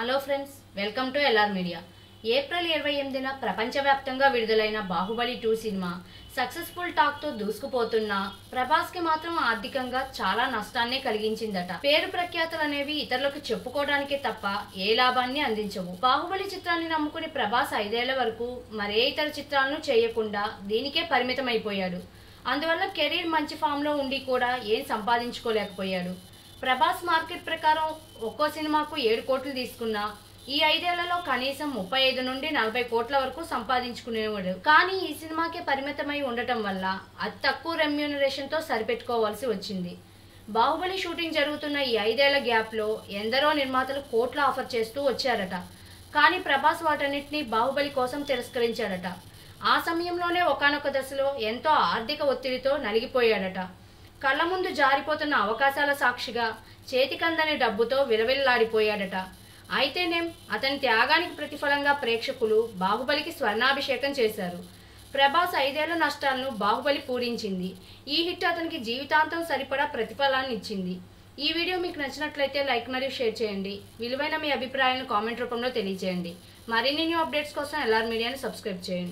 Hello friends, welcome to L R media. April 28న ప్రపంచవ్యాప్తంగా విడుదలైన బాహుబలి 2 సినిమా సక్సెస్ఫుల్ టాక్ తో దూసుకుపోతున్నా ప్రభాస్ కి మాత్రం ఆర్థికంగా చాలా నష్టాన్ని కలిగించిందట. పేరు ప్రఖ్యాతులు అనేవి ఇతరులకు చెప్పుకోవడానికే తప్ప ఏ లాభాన్ని అందించవు. బాహుబలి చిత్రాన్ని నమ్ముకుని ప్రభాస్ 5 ఏళ్ల వరకు మరే ఇతర చిత్రాలను చేయకుండా దీనికే పరిమితమైపోయాడు. అందువల్ల కెరీర్ మంచి ఫామ్ లో ఉండి కూడా ఏం సంపాదించుకోలేకపోయాడు. ప్రభాస్ మార్కెట్ ప్రకారం ఒక్కో సినిమాకు 7 కోట్లు తీసుకున్నా ఈ 5 ఏళ్లలో కనీసం 35 నుండి 40 కోట్ల వరకు సంపాదించుకునేవాడు. కానీ ఈ సినిమాకే పరిమితమై ఉండటం వల్ల అతి తక్కువ రెమ్యూనరేషన్ తో సరిపెట్టుకోవాల్సి వచ్చింది. బాహుబలి షూటింగ్ జరుగుతున్న ఈ 5 ఏళ్ల గ్యాప్ లో ఎందరో నిర్మాతలు కోట్ల ఆఫర్ చేస్తూ వచ్చారట. కానీ ప్రభాస్ వాటన్నిటిని బాహుబలి కోసం తిరస్కరించాడట. ఆ సమయంలోనే ఒకానొక దశలో ఎంతో ఆర్థిక ఒత్తిడితో నలిగిపోయాడట. కళ్ళ ముందు జారిపోతున్న అవకాశాల సాక్షిగా చేతికందని డబ్బుతో విలవిల్లాడిపోయాడట. అయితేనేం అతని త్యాగానికి ప్రతిఫలంగా ప్రేక్షకులు బాహుబలికి స్వర్ణాభిషేకం చేశారు. ప్రభాస్ 5 ఏళ్ల నష్టాలను బాహుబలి పూరించింది. ఈ హిట్ అతనికి జీవితాంతం సరిపడా ప్రతిఫలాన్ని ఇచ్చింది. ఈ వీడియో మీకు నచ్చినట్లయితే లైక్ మరియు షేర్ చేయండి. విలువైన మీ అభిప్రాయాలను కామెంట్ రూపంలో తెలియజేయండి. మరిన్ని న్యూ అప్డేట్స్ కోసం ఎల్ఆర్ మీడియాని సబ్స్క్రైబ్ చేయండి.